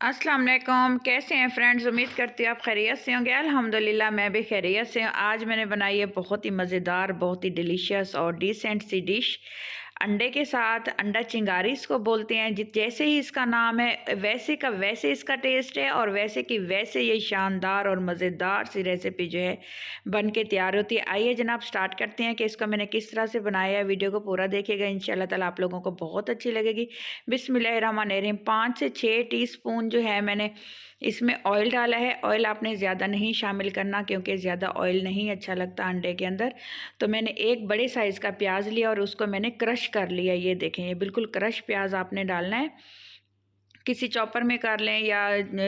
अस्सलाम वालेकुम। कैसे हैं फ्रेंड्स? उम्मीद करती हूँ आप खैरियत से होंगे। अल्हम्दुलिल्लाह मैं भी खैरियत से हूँ। आज मैंने बनाई है बहुत ही मज़ेदार, बहुत ही डिलीशियस और डिसेंट सी डिश अंडे के साथ। अंडा चिंगारी इसको बोलते हैं। जैसे ही इसका नाम है वैसे का वैसे इसका टेस्ट है और वैसे की वैसे ये शानदार और मज़ेदार सी रेसिपी जो है बन के तैयार होती है। आइए जनाब स्टार्ट करते हैं कि इसको मैंने किस तरह से बनाया है। वीडियो को पूरा देखिएगा, इंशाल्लाह ताला आप लोगों को बहुत अच्छी लगेगी। बिस्मिल्लाहिर्रहमानिर्रहीम। 5 से 6 टीस्पून जो है मैंने इसमें ऑयल डाला है। ऑयल आपने ज़्यादा नहीं शामिल करना क्योंकि ज़्यादा ऑयल नहीं अच्छा लगता अंडे के अंदर। तो मैंने एक बड़े साइज़ का प्याज लिया और उसको मैंने क्रश कर लिया। ये देखें, ये बिल्कुल क्रश प्याज आपने डालना है। किसी चॉपर में कर लें या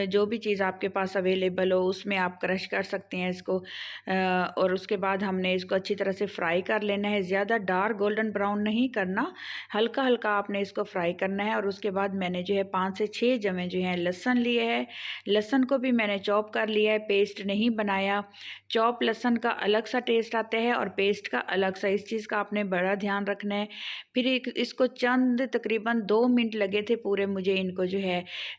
जो भी चीज़ आपके पास अवेलेबल हो उसमें आप क्रश कर सकते हैं इसको। और उसके बाद हमने इसको अच्छी तरह से फ्राई कर लेना है। ज़्यादा डार्क गोल्डन ब्राउन नहीं करना, हल्का हल्का आपने इसको फ्राई करना है। और उसके बाद मैंने जो है 5 से 6 जमे जो हैं लहसुन लिए है। लहसुन को भी मैंने चॉप कर लिया है, पेस्ट नहीं बनाया। चॉप लहसुन का अलग सा टेस्ट आता है और पेस्ट का अलग सा, इस चीज़ का आपने बड़ा ध्यान रखना है। फिर इसको चंद तकरीबन 2 मिनट लगे थे पूरे मुझे इनको जो है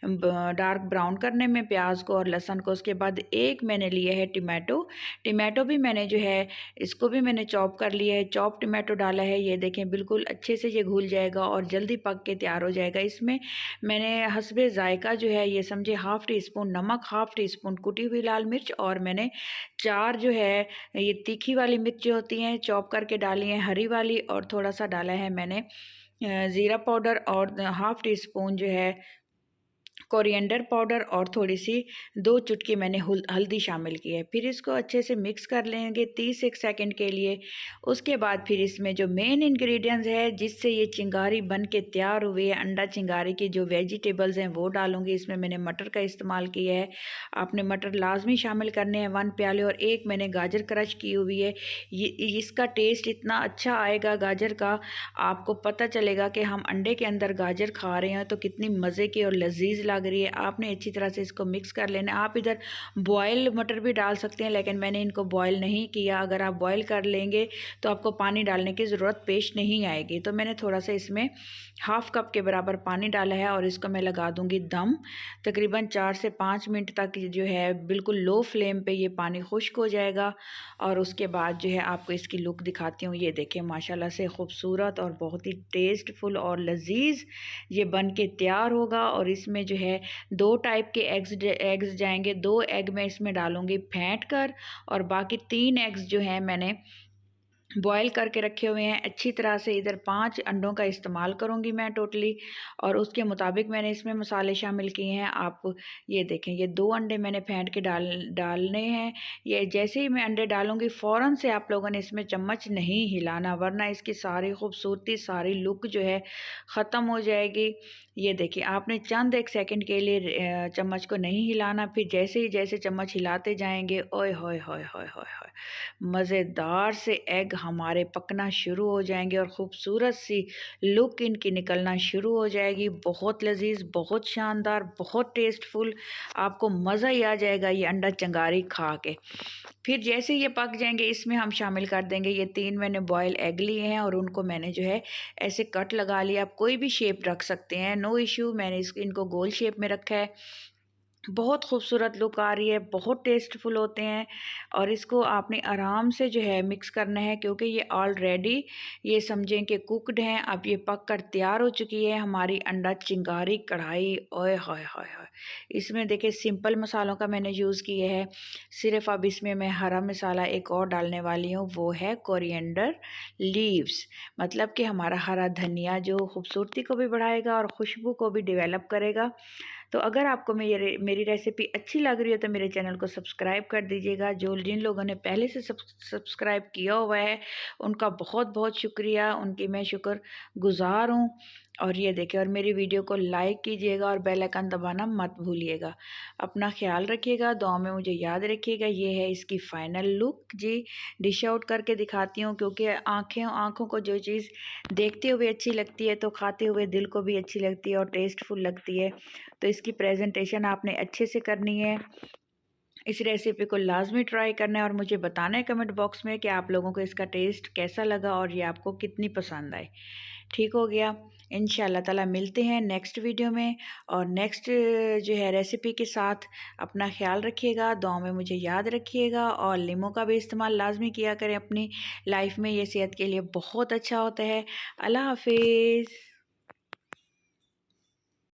डार्क ब्राउन करने में, प्याज को और लहसुन को। उसके बाद एक मैंने लिया है टमाटो। टमाटो भी मैंने जो है इसको भी मैंने चॉप कर लिया है। चॉप टमाटो डाला है। ये देखें बिल्कुल अच्छे से ये घुल जाएगा और जल्दी पक के तैयार हो जाएगा। इसमें मैंने हस्बे जायका जो है ये समझे ½ टी स्पून नमक, ½ टी स्पून कुटी हुई लाल मिर्च और मैंने 4 जो है ये तीखी वाली मिर्च जो होती हैं चॉप करके डाली हैं, हरी वाली, और थोड़ा सा डाला है मैंने ज़ीरा पाउडर और ½ टी स्पून जो है कोरिएंडर पाउडर और थोड़ी सी 2 चुटकी मैंने हल्दी शामिल की है। फिर इसको अच्छे से मिक्स कर लेंगे 30 सेकंड के लिए। उसके बाद फिर इसमें जो मेन इंग्रेडिएंट्स है जिससे ये चिंगारी बन के तैयार हुई है, अंडा चिंगारी की जो वेजिटेबल्स हैं वो डालूंगी। इसमें मैंने मटर का इस्तेमाल किया है। आपने मटर लाजमी शामिल करने हैं 1 प्याले, और एक मैंने गाजर क्रश की हुई है। ये इसका टेस्ट इतना अच्छा आएगा गाजर का, आपको पता चलेगा कि हम अंडे के अंदर गाजर खा रहे हैं तो कितनी मज़े की और लजीज लग रही है। आपने अच्छी तरह से इसको मिक्स कर लेना है। आप इधर बॉयल मटर भी डाल सकते हैं लेकिन मैंने इनको बॉयल नहीं किया। अगर आप बॉयल कर लेंगे तो आपको पानी डालने की ज़रूरत पेश नहीं आएगी। तो मैंने थोड़ा सा इसमें ½ कप के बराबर पानी डाला है और इसको मैं लगा दूंगी दम। तकरीबन 4 से 5 मिनट तक जो है बिल्कुल लो फ्लेम पे ये पानी खुश्क हो जाएगा। और उसके बाद जो है आपको इसकी लुक दिखाती हूँ। ये देखें माशाल्लाह से खूबसूरत और बहुत ही टेस्टफुल और लजीज ये बन के तैयार होगा। और इसमें जो है 2 टाइप के एग्स जाएंगे। 2 एग मैं इसमें डालूंगी फेंट कर, और बाकी 3 एग्स जो हैं मैंने बॉयल करके रखे हुए हैं अच्छी तरह से। इधर 5 अंडों का इस्तेमाल करूंगी मैं टोटली, और उसके मुताबिक मैंने इसमें मसाले शामिल किए हैं। आप ये देखें, ये 2 अंडे मैंने फेंट के डालने हैं। ये जैसे ही मैं अंडे डालूंगी फ़ौरन से आप लोगों ने इसमें चम्मच नहीं हिलाना, वरना इसकी सारी खूबसूरती, सारी लुक जो है ख़त्म हो जाएगी। ये देखिए आपने चंद 1 सेकंड के लिए चम्मच को नहीं हिलाना। फिर जैसे चम्मच हिलाते जाएंगे, ओए होए होए होए होए होए, मज़ेदार से एग हमारे पकना शुरू हो जाएंगे और ख़ूबसूरत सी लुक इनकी निकलना शुरू हो जाएगी। बहुत लजीज, बहुत शानदार, बहुत टेस्टफुल, आपको मज़ा ही आ जाएगा ये अंडा चिंगारी खा के। फिर जैसे ये पक जाएंगे इसमें हम शामिल कर देंगे ये 3 मैंने बॉयल एग लिए हैं और उनको मैंने जो है ऐसे कट लगा लिया। आप कोई भी शेप रख सकते हैं, नो इशू। मैंने इनको गोल शेप में रखा है। बहुत खूबसूरत लुक आ रही है, बहुत टेस्टफुल होते हैं। और इसको आपने आराम से जो है मिक्स करना है क्योंकि ये ऑलरेडी ये समझें कि कुकड हैं। अब ये पक कर तैयार हो चुकी है हमारी अंडा चिंगारी कढ़ाई। ओए हाय हाय हाय, इसमें देखिए सिंपल मसालों का मैंने यूज़ किया है। सिर्फ अब इसमें मैं हरा मसाला एक और डालने वाली हूँ, वो है कोरिएंडर लीव्स। मतलब कि हमारा हरा धनिया जो खूबसूरती को भी बढ़ाएगा और खुशबू को भी डेवलप करेगा। तो अगर आपको मेरी रेसिपी अच्छी लग रही है तो मेरे चैनल को सब्सक्राइब कर दीजिएगा। जिन लोगों ने पहले से सब्सक्राइब किया हुआ है उनका बहुत बहुत शुक्रिया, उनकी मैं शुक्रगुज़ार हूँ। और ये देखिए, और मेरी वीडियो को लाइक कीजिएगा और बेल आइकन दबाना मत भूलिएगा। अपना ख्याल रखिएगा, दुआ में मुझे याद रखिएगा। ये है इसकी फ़ाइनल लुक जी। डिश आउट करके दिखाती हूँ क्योंकि आँखों को जो चीज़ देखते हुए अच्छी लगती है तो खाते हुए दिल को भी अच्छी लगती है और टेस्टफुल लगती है। तो इसकी प्रेजेंटेशन आपने अच्छे से करनी है। इस रेसिपी को लाजमी ट्राई करना है और मुझे बताना है कमेंट बॉक्स में कि आप लोगों को इसका टेस्ट कैसा लगा और ये आपको कितनी पसंद आए। ठीक हो गया। इंशाल्लाह ताला मिलते हैं नेक्स्ट वीडियो में, और नेक्स्ट जो है रेसिपी के साथ अपना ख्याल रखिएगा, दुआ में मुझे याद रखिएगा, और लीमू का भी इस्तेमाल लाजमी किया करें अपनी लाइफ में, ये सेहत के लिए बहुत अच्छा होता है। अल्लाह हाफिज़।